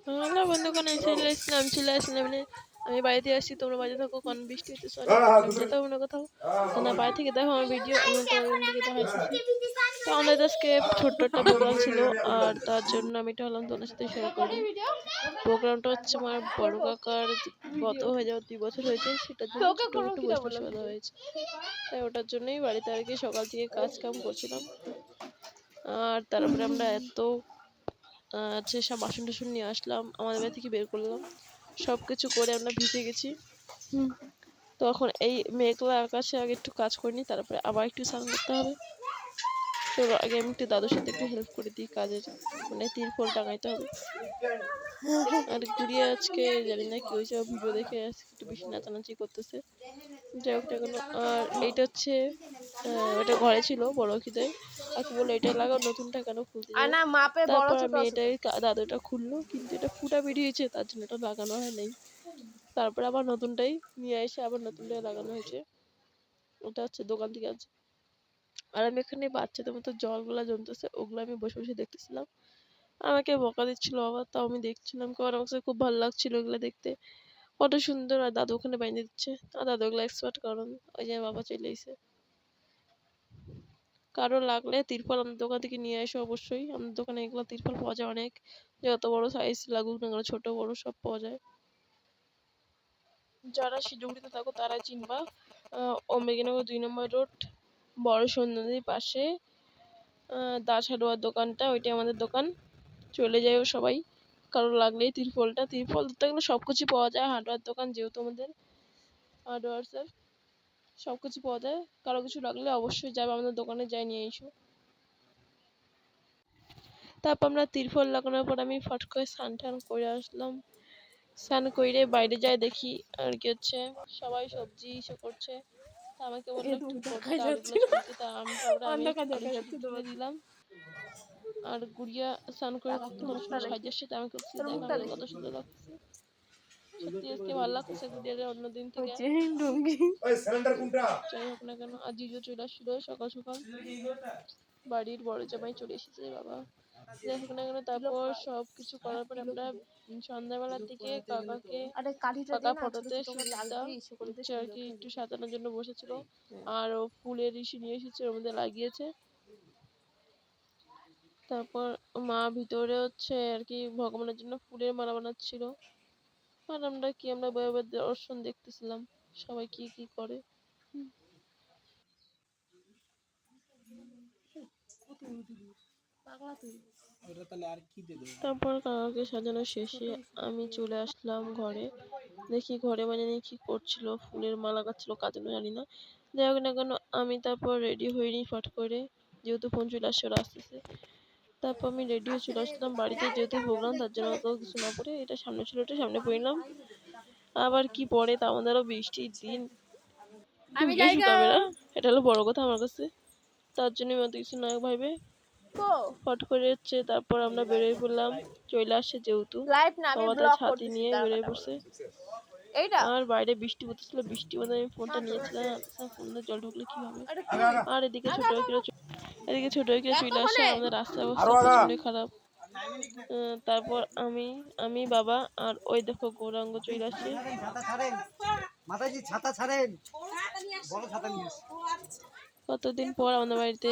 Hello বন্ধুগণ, আমি চলে আসলাম আমি বাড়িতে আসছি। তোমরা বাড়িতে থাকো, কারণ বৃষ্টি হচ্ছে। সরি, যেতে হবে না কোথাও। না, বাড়ি থেকে দেখো আমার ভিডিও, আমি তোমাদের দিকে দেখাইতেছি। তো আমাদের আজকে ছোট্ট একটা প্রোগ্রাম ছিল, আর তার জন্য আমি এটা হলাম তোমাদের সাথে শেয়ার করি। প্রোগ্রামটা হচ্ছে আমার বড় কাকার গত হয়ে যাওয়া 2 বছর হয়েছে, সেটার জন্য ছোট্ট একটু বসে দেওয়া হয়েছে। তাই ওটার জন্যই বাড়িতে আর কি সকাল থেকে কাজ কাম করছিলাম। আর তারপরে আমরা এত সব বাসন টাসন নিয়ে আসলাম, আমাদের বাড়ি থেকে বের করলাম, সবকিছু করে আমরা ভিজে গেছি। তো এখন এই মেঘলা আকাশে আগে একটু কাজ করিনি, তারপরে আবার একটু স্নান করতে হবে। তো আগে আমি একটু দাদুর সাথে একটু হেল্প করে দিই কাজের, মানে তিরপল টাঙাইতে হবে। আর গুড়িয়া আজকে জানি না কি হয়েছে, ভিডিও দেখে আজকে একটু বেশি নাচানাচি করতেছে। যাই হোক না কেন। আর এইটা হচ্ছে ওটা ঘরে ছিল বড় খিদে, কাকু বললো এটাই লাগাও, নতুনটা কেন খুলতে যাও। তারপর আমি এটাই দাদুটা খুললো, কিন্তু এটা ফুটা বেরিয়েছে, তার জন্য এটা লাগানো হয় নাই। তারপরে আবার নতুনটাই নিয়ে এসে আবার নতুনটাই লাগানো হয়েছে। ওটা হচ্ছে দোকান থেকে আছে। আর আমি এখানে বাচ্চাদের মতো জলগুলা জমতেছে, ওগুলো আমি বসে বসে দেখতেছিলাম। আমাকে বকা দিচ্ছিল বাবা, তাও আমি দেখছিলাম, কারণ আমার কাছে খুব ভালো লাগছিল ওগুলো দেখতে, কত সুন্দর। আর দাদু ওখানে বাইন্ধে দিচ্ছে, আর দাদু ওগুলো এক্সপার্ট, কারণ ওই যে বাবা চলে এসে। কারো লাগলে তিরপল আমাদের দোকান থেকে নিয়ে এসো অবশ্যই। আমাদের দোকানে এগুলো তিরপল পাওয়া যায় অনেক, যত বড় সাইজ লাগুক না কেন, ছোট বড় সব পাওয়া যায়। যারা শিলিগুড়িতে থাকো তারা চিনবা, অম্বিকানগর 2 নম্বর রোড, বড় সন্ধ্যা পাশে দাস হাডুয়ার দোকানটা, ওইটাই আমাদের দোকান। চলে যাইও সবাই, কারো লাগলেই তিরপল ধরতে গেলে সবকিছু পাওয়া যায়। হার্ডওয়্যার দোকান যেহেতু আমাদের, হার্ডওয়্যার সবকিছু পাওয়া যায়। কারো কিছু লাগলে অবশ্যই যাবে আমাদের দোকানে, যাই নিয়ে এসো। তারপর আমরা তিরপল লাগানোর পর আমি ফট করে স্নান টান করে আসলাম। স্নান করে বাইরে যাই, দেখি আর কি হচ্ছে সবাই সবজি ইসে করছে। আমাকে বললো একটু করতে, আলুগুলো ছুলতে, তা আমি তুলে দিলাম। আর গুড়িয়া স্নান করে সাইজের সাথে আমাকে দেখা কত সুন্দর লাগছে। সত্যি আজকে ভালো লাগছে গুড়িয়ারে অন্যদিন থেকে। যাই হোক না কেন, আর জিজু চলে আসছিল সকাল সকাল, বাড়ির বড় জামাই চলে এসেছে বাবা। যাই হোক না কেন, তারপর সবকিছু করার পর আমরা সন্ধ্যাবেলার দিকে কাকা ফটোতে সুবিধা হচ্ছে আর কি একটু সাজানোর জন্য বসেছিল, আর ও ফুলের ইসে নিয়ে এসেছে, ওর মধ্যে লাগিয়েছে। তারপর মা ভিতরে হচ্ছে আর কি ভগবানের জন্য ফুলের মালা বানাচ্ছিল, আর আমরা বয়ে বয়ে দর্শন দেখতেছিলাম সবাই কি কি করে। তারপর কাকাকে সাজানো শেষে আমি চলে আসলাম ঘরে। দেখি ঘরে মানে কি করছিল, ফুলের মালা গাচ্ছিল, কাজ জানি না। যাই হোক না কেন, আমি তারপর রেডি হইনি ফট করে, যেহেতু ফোন চলে আসছে আসতেছে। তারপর আমি রেডি হয়ে চলে আসলাম বাড়িতে, যেহেতু প্রোগ্রাম, তার জন্য অত কিছু না পরে এটা সামনে ছিল, এটা সামনে পড়লাম। আবার কি পরে, তা আমাদেরও বৃষ্টির দিন, শুকাবে না, এটা হলো বড় কথা আমার কাছে। তার জন্য অত কিছু না ভাইবে ফট করে হচ্ছে। তারপর আমরা বেরোয় পড়লাম, চলে আসছে যেহেতু, বাবা তার ছাতি নিয়ে বেরোয় পড়ছে। আর বাইরে বৃষ্টি পড়তেছিল, বৃষ্টির মধ্যে আমি ফোনটা নিয়েছিলাম, ফোনে জল ঢুকলে কি হবে। আর এদিকে ছোট চলে আসে, আমাদের রাস্তার অবস্থা প্রচন্ড খারাপ। তারপর আমি বাবা আর ওই দেখো গৌরাঙ্গ চলে আসে। কতদিন পর আমাদের বাড়িতে,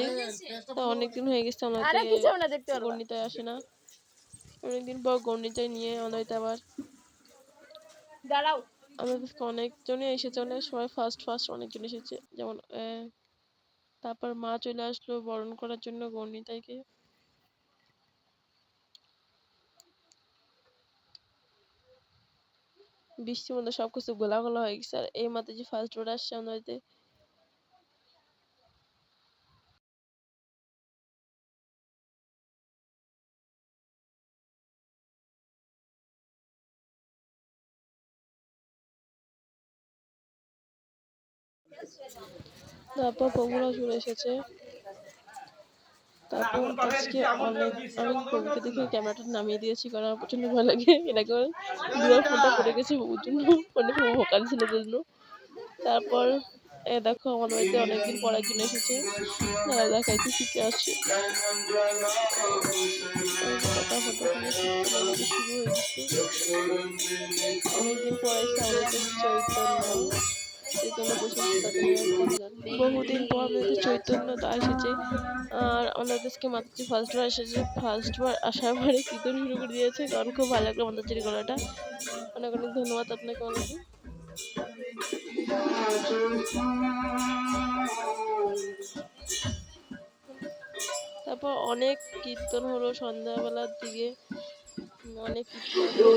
তা অনেকদিন হয়ে গেছে আমাদের গণিতায় আসে না, অনেকদিন পর গণিতায় নিয়ে আমাদের বাড়িতে আবার আমাদের অনেকজনই এসেছে, অনেক সবাই ফার্স্ট অনেকজন এসেছে, যেমন তারপর মা চলে আসলো বরণ করার জন্য গণিতাইকে। বৃষ্টির মধ্যে সবকিছু গোলা গোলা হয়ে গেছে, আর এই মাত্র যে ফার্স্ট রোড আসছে আমাদের বাড়িতে। তারপর প্রভুরা চলে এসেছে। তারপর আজকে অনেক, আমি প্রভুকে দেখে ক্যামেরাটা নামিয়ে দিয়েছি, কারণ আমার প্রচন্ড ভয় লাগে, এটাকে দুবার ফোনটা পড়ে গেছে প্রভুর জন্য, ফোনে প্রভু ভোকাল ছিল জন্য। তারপর দেখো আমাদের বাড়িতে অনেকদিন পর একজন এসেছে, দেখাইতেছি কে আসছে। ততক্ষণে কীর্তন আমাদের শুরু হয়ে গেছে। অনেকদিন পর এসে আমাদের চৈতন্য বসেছে, বহুদিন পর আমাদের চৈতন্য দা এসেছে। আর আমাদের দেশকে মাতাজি ফার্স্টবার এসেছে, ফার্স্টবার আসার পরে কীর্তন শুরু করে দিয়েছে। কারণ খুব ভালো লাগলো মাতাজির গলাটা। অনেক অনেক ধন্যবাদ আপনাকে অনেকে। তারপর অনেক কীর্তন হলো সন্ধ্যাবেলার দিকে, অনেক কীর্তন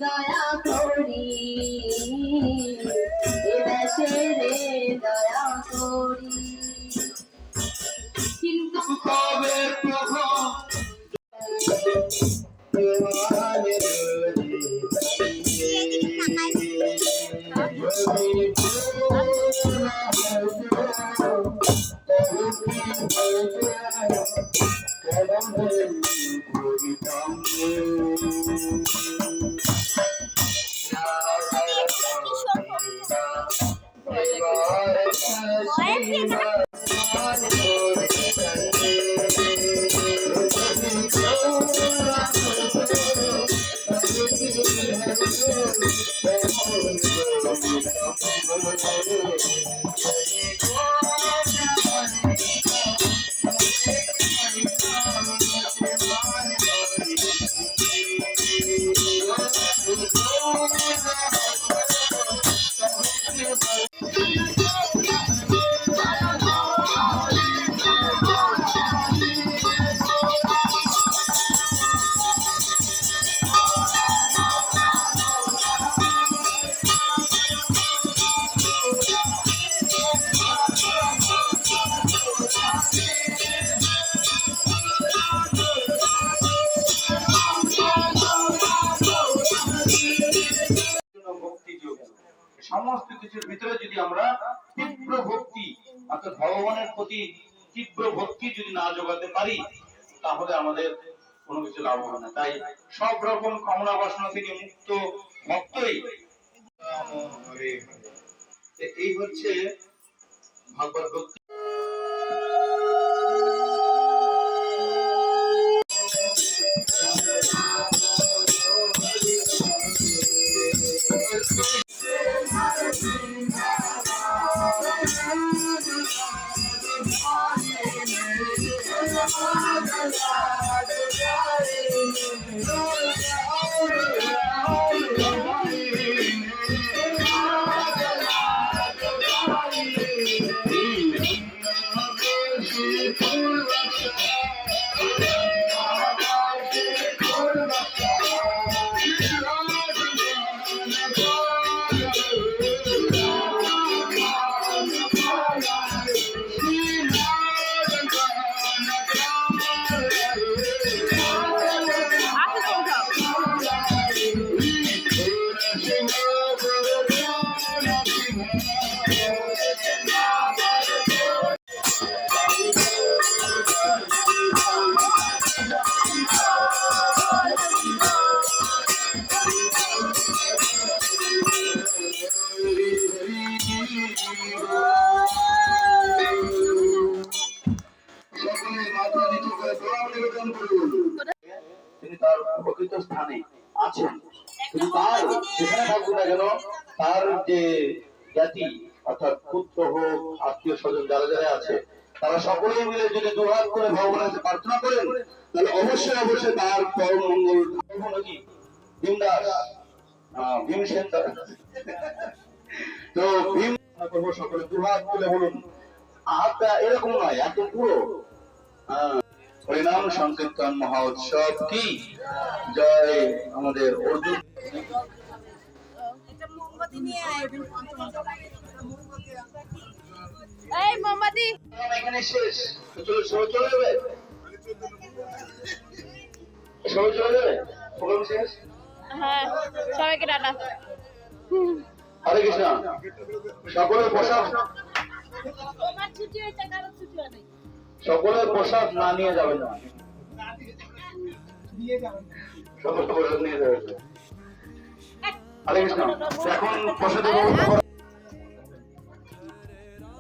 দয়া করি, দয়া করি, কিন্তু কবে প্রভু সমস্ত কিছুর ভিতরে যদি আমরা তীব্র ভক্তি অর্থাৎ ভগবানের প্রতি তীব্র ভক্তি যদি না জোগাতে পারি, তাহলে আমাদের কোনো কিছু লাভ হবে না। তাই সব রকম কামনা বাসনা থেকে মুক্ত ভক্তই এই হচ্ছে ভাগবত ভক্তি। তিনি তার প্রকৃত স্থানে আছেন, কিন্তু তার যেখানে থাকুক না কেন, তার যে জ্ঞাতি অর্থাৎ পুত্র হোক, আত্মীয় স্বজন যারা যারা আছে, তারা সকলেই মিলে যদি দুহাত করে ভগবানের কাছে প্রার্থনা করেন, তাহলে অবশ্যই অবশ্যই তার পরম মঙ্গল। নাকি ভীমদাস, ভীমসেন, তো ভীম করবো সকলে দুহাত তুলে বলুন। হাতটা এরকম নয়, একদম পুরো। হরিনাম সংকীর্তন মহোৎসব কি জয়। আমাদের অর্জুন একটা মোমবাতি নিয়ে আয়। এই মোমবাতি এখানে শেষ, তো চলো সবাই চলে যাবে, সবাই চলে যাবে, প্রোগ্রাম শেষ। হ্যাঁ সবাইকে টাটা হরে কৃষ্ণ। সকলের পোশাক, তোমার ছুটি হয়েছে কারো ছুটি হয় নাই সকলের পোশাক না নিয়ে যাবেন না, সকলের পোশাক নিয়ে যাবেন। হরে কৃষ্ণ। এখন প্রসাদের ব্যবস্থা করা।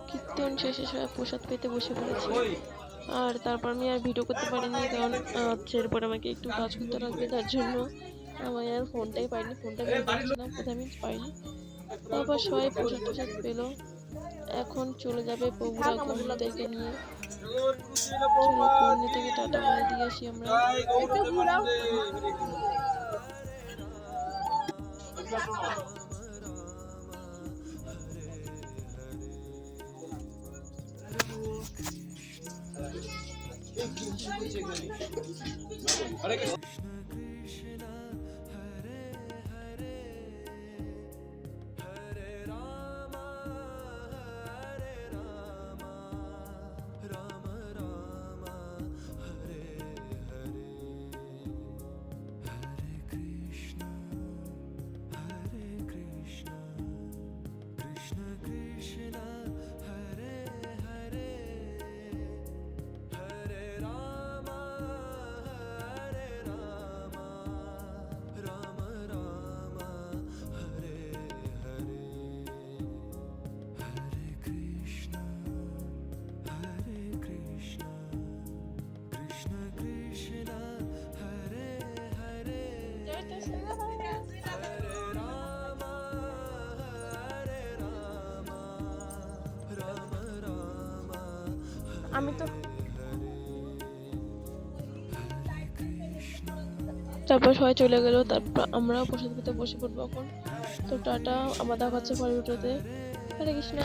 কীর্তন শেষে সবাই প্রসাদ পেতে বসে পড়েছে। আর তারপর আমি আর ভিডিও করতে পারিনি, কারণ এরপর আমাকে একটু কাজ করতে লাগবে, তার জন্য আমি আর ফোনটাই পাইনি, ফোনটা বের করেছিলাম কোথায় আমি পাইনি। তারপর সবাই প্রসাদ টসাদ পেলো। এখন চলে যাবে প্রভুরা কর্মীদেরকে নিয়ে। চলো কর্মী থেকে টাটা বলে দিয়ে আসি আমরা। আমি তো তারপর সবাই চলে গেল, তারপর আমরাও প্রসাদ পেতে বসে পড়বো এখন। তো টাটা, আমার দেখা হচ্ছে পরের ভিডিওতে। হরে কৃষ্ণ।